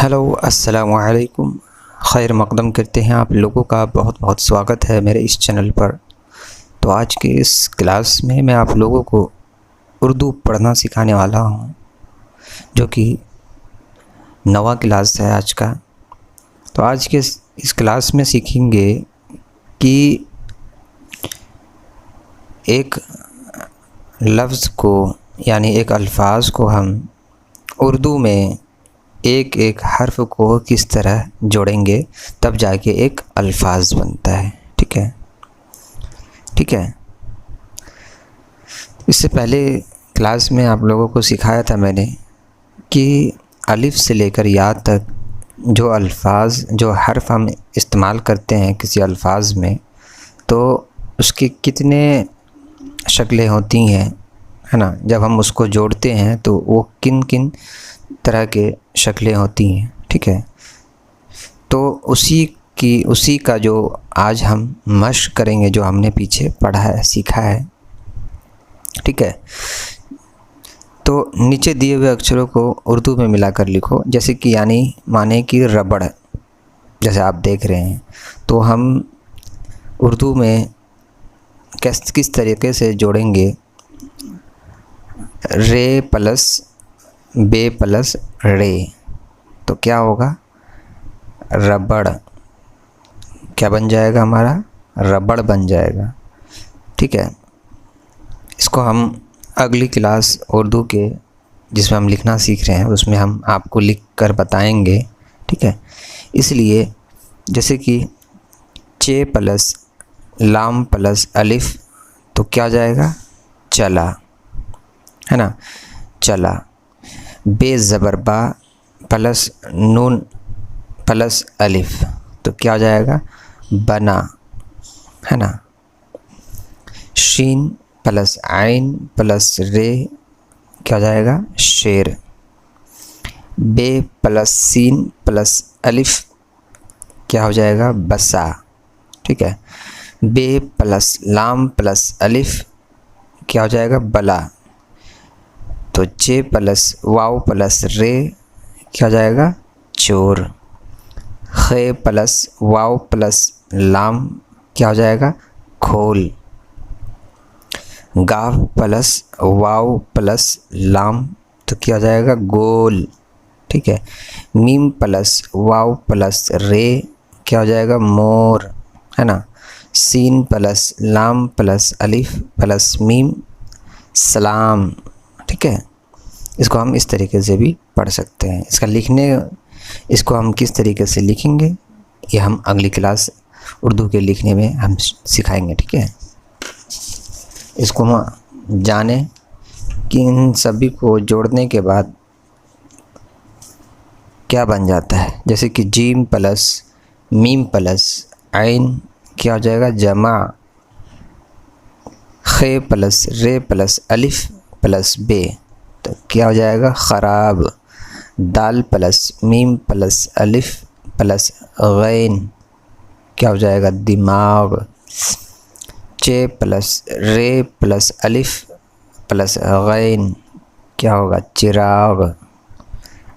Hello अस्सलाम वालेकुम। खैर मक़दम करते हैं आप लोगों का बहुत बहुत स्वागत है मेरे इस चैनल पर। तो आज के इस क्लास में मैं आप लोगों को उर्दू पढ़ना सिखाने वाला हूँ, जो कि 9वां क्लास है आज का। तो आज के इस क्लास में सीखेंगे कि एक लफ्ज़ को यानी एक अल्फाज को हम उर्दू में एक एक हर्फ को किस तरह जोड़ेंगे, तब जाके एक अल्फाज बनता है। ठीक है। इससे पहले क्लास में आप लोगों को सिखाया था मैंने कि अलिफ से लेकर या तक जो अल्फाज जो हर्फ हम इस्तेमाल करते हैं किसी अल्फाज में, तो उसकी कितने शक्लें होती हैं, है ना। जब हम उसको जोड़ते हैं तो वो किन किन तरह के शक्लें होती हैं। ठीक है। तो उसी का जो आज हम मश्क करेंगे, जो हमने पीछे पढ़ा है, सीखा है। ठीक है। तो नीचे दिए हुए अक्षरों को उर्दू में मिलाकर लिखो, जैसे कि यानी माने कि रबड़, जैसे आप देख रहे हैं। तो हम उर्दू में किस तरीके से जोड़ेंगे, रे प्लस बे प्लस रे, तो क्या होगा, रबड़। क्या बन जाएगा हमारा, रबड़ बन जाएगा। ठीक है। इसको हम अगली क्लास उर्दू के जिसमें हम लिखना सीख रहे हैं उसमें हम आपको लिख कर बताएंगे। ठीक है। इसलिए जैसे कि चे प्लस लाम प्लस अलिफ, तो क्या हो जाएगा, चला, है ना, चला। बे ज़बर बा प्लस नून प्लस अलिफ, तो क्या हो जाएगा, बना, है ना। शीन प्लस आइन प्लस रे, क्या हो जाएगा, शेर। बे प्लस सीन प्लस अलिफ, क्या हो जाएगा, बसा। ठीक है। बे प्लस लाम प्लस अलिफ, क्या हो जाएगा, बला। तो चे प्लस वाव प्लस रे, क्या हो जाएगा, चोर। खे प्लस वाव प्लस लाम, क्या हो जाएगा, खोल। गाफ प्लस वाव प्लस लाम, तो क्या हो जाएगा, गोल। ठीक है। मीम प्लस वाव प्लस रे, क्या हो जाएगा, मोर, है ना। सीन प्लस लाम प्लस अलिफ प्लस मीम, सलाम। ठीक है। इसको हम इस तरीके से भी पढ़ सकते हैं। इसको हम किस तरीके से लिखेंगे, ये हम अगली क्लास उर्दू के लिखने में हम सिखाएंगे। ठीक है। इसको हम जाने कि इन सभी को जोड़ने के बाद क्या बन जाता है। जैसे कि जीम प्लस मीम प्लस आइन, क्या हो जाएगा, जमा। खे प्लस रे प्लस अलिफ प्लस बे, तो क्या हो जाएगा, ख़राब। दाल प्लस मीम प्लस अलिफ प्लस गैन, क्या हो जाएगा, दिमाग। चे प्लस रे प्लस अलिफ प्लस गैन, क्या होगा, चिराग।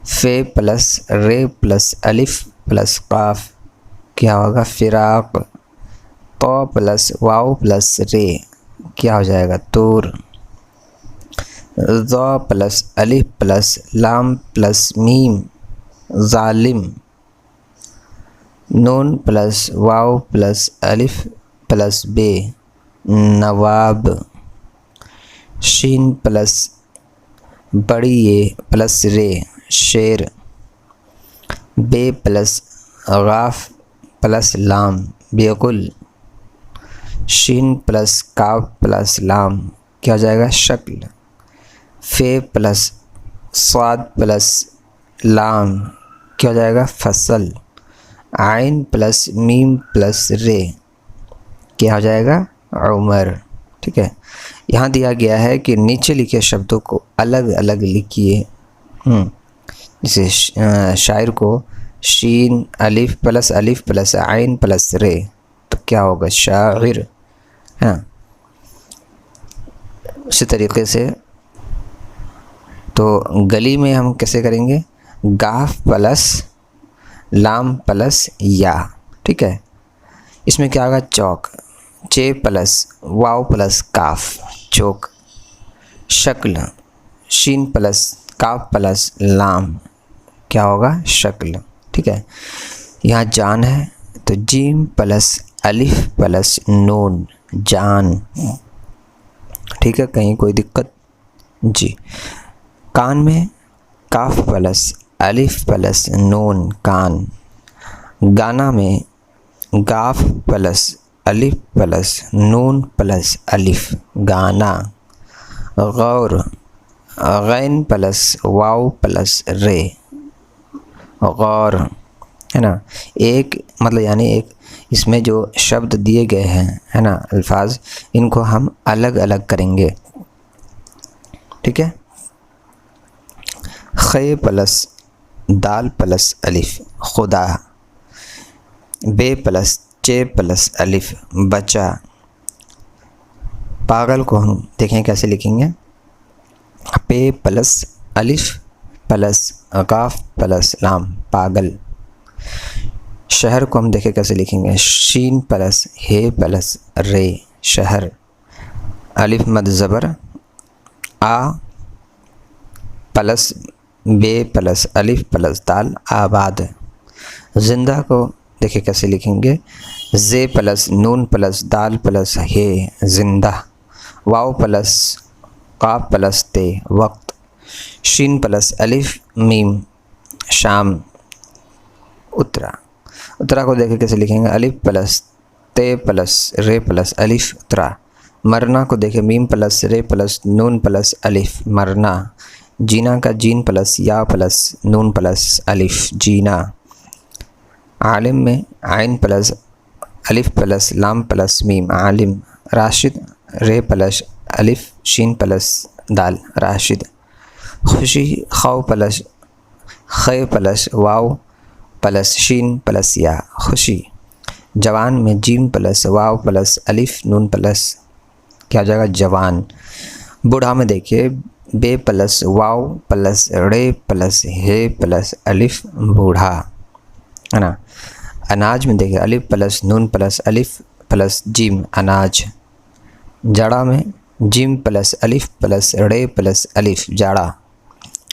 फे प्लस रे प्लस अलिफ प्लस काफ, क्या होगा, फिराक। तो प्लस वाव प्लस रे, क्या हो जाएगा, तूर। ज़ा प्लस अलिफ प्लस लाम प्लस मीम, ज़ालिम। नून प्लस वाव प्लस अलिफ प्लस बे, नवाब। शीन प्लस बड़ी ये प्लस रे, शेर। बे प्लस गाफ प्लस लाम, बेकुल। शीन प्लस काफ प्लस लाम, क्या हो जाएगा, शक्ल। फे प्लस स्वाद प्लस लाम, क्या हो जाएगा, फसल। आइन प्लस मीम प्लस रे, क्या हो जाएगा, उमर। ठीक है। यहाँ दिया गया है कि नीचे लिखे शब्दों को अलग अलग लिखिए। जैसे शायर को शीन अलिफ प्लस आइन प्लस रे, तो क्या होगा, शायर। हाँ, उसी तरीके से तो गली में हम कैसे करेंगे, गाफ प्लस लाम प्लस या, ठीक है। इसमें क्या होगा, चौक, चे प्लस वाव प्लस काफ, चौक। शक्ल, शीन प्लस काफ प्लस लाम, क्या होगा, शक्ल, ठीक है। यहाँ जान है तो जीम प्लस अलिफ प्लस नून, जान, ठीक है। कहीं कोई दिक्कत जी। कान में काफ प्लस अलिफ प्लस नून, कान। गाना में गाफ प्लस अलिफ प्लस नून प्लस अलिफ, गाना। गौर, गैन प्लस वाव प्लस रे, गौर, है ना। एक मतलब यानी एक इसमें जो शब्द दिए गए हैं, है ना, अल्फाज, इनको हम अलग अलग करेंगे, ठीक है। खे प्लस दाल प्लस अलिफ, खुदा। बे प्लस चे प्लस अलिफ, बचा। पागल को हम देखें कैसे लिखेंगे, पे प्लस अलिफ प्लस गाफ प्लस लाम, पागल। शहर को हम देखें कैसे लिखेंगे, शीन प्लस हे प्लस रे, शहर। अलिफ मद ज़बर आ प्लस बे प्लस अलिफ प्लस दाल, आबाद। जिंदा को देखिए कैसे लिखेंगे, जे प्लस नून प्लस दाल प्लस हे, जिंदा। वाव प्लस काफ प्लस ते, वक्त। शीन प्लस अलिफ मीम, शाम। उतरा, उतरा को देखिए कैसे लिखेंगे, अलिफ प्लस ते प्लस रे प्लस अलिफ, उतरा। मरना को देखिए मीम प्लस रे प्लस नून प्लस अलिफ, मरना। जीना का जीन प्लस या प्लस नून प्लस अलिफ, जीना। आलिम में आइन प्लस अलिफ प्लस लाम प्लस मीम, आलिम। राशिद, रे प्लस अलिफ शीन प्लस दाल, राशिद। खुशी, खौ प्लस खे प्लस वाव प्लस शीन प्लस या, खुशी। जवान में जीम प्लस वाव प्लस अलिफ नून प्लस क्या हो जाएगा, जवान। बूढ़ा में देखिए बे प्लस वाव प्लस रे प्लस हे प्लस अलिफ, बूढ़ा, है ना। अनाज में देखिए अलिफ प्लस नून प्लस अलिफ प्लस जीम, अनाज। जाड़ा में जिम प्लस अलिफ प्लस रे प्लस अलिफ, जाड़ा।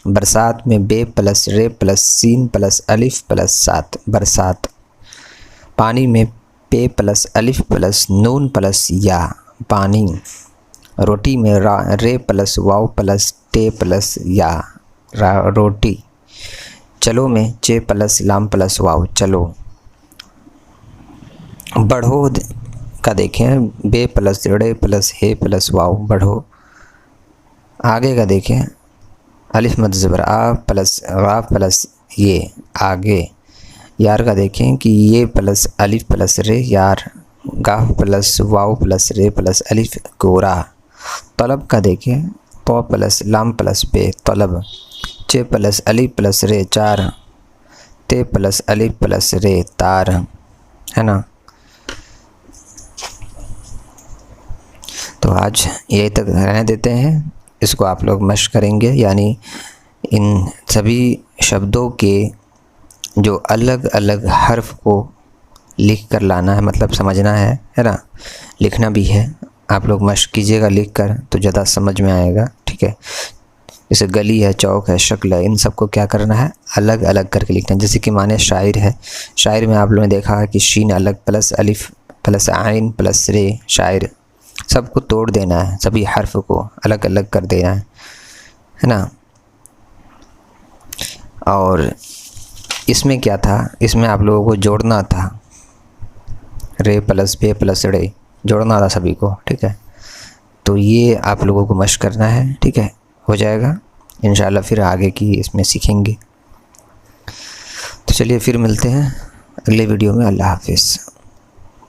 बरसात में बे प्लस रे प्लस सीन प्लस अलिफ प्लस सात, बरसात। पानी में पे प्लस अलिफ प्लस नून प्लस या, पानी। रोटी में रे प्लस वाव प्लस टे प्लस या, रोटी। चलो में चे प्लस लाम प्लस वाव, चलो। बढ़ो का देखें बे प्लस रे प्लस हे प्लस वाव, बढ़ो। आगे का देखें अलिफ मद ज़बर आ प्लस वा प्लस ये, आगे। यार का देखें कि ये प्लस अलिफ प्लस रे, यार। गाफ प्लस वाव प्लस रे प्लस अलिफ, गोरा। तलब का देखें तो प्लस लाम प्लस बे, तलब। चे प्लस अलिफ प्लस रे, चार। ते प्लस अलिफ प्लस रे, तार, है ना। तो आज यही तक रहने देते हैं, इसको आप लोग मश्क करेंगे, यानी इन सभी शब्दों के जो अलग अलग हर्फ को लिख कर लाना है, मतलब समझना है ना, लिखना भी है। आप लोग मश्क कीजिएगा लिख कर, तो ज़्यादा समझ में आएगा, ठीक है। जैसे गली है, चौक है, शक्ल है, इन सबको क्या करना है, अलग अलग करके लिखना है। जैसे कि माने शायर है, शायर में आप लोगों ने देखा है कि शीन अलग प्लस अलिफ प्लस आइन प्लस रे, शायर। सबको तोड़ देना है, सभी हर्फ को अलग अलग कर देना है ना। और इसमें क्या था, इसमें आप लोगों को जोड़ना था, रे प्लस बे प्लस रे, जोड़ना था सभी को, ठीक है। तो ये आप लोगों को मश्क करना है, ठीक है, हो जाएगा इंशाल्लाह। फिर आगे की इसमें सीखेंगे। तो चलिए फिर मिलते हैं अगले वीडियो में। अल्लाह हाफिज़।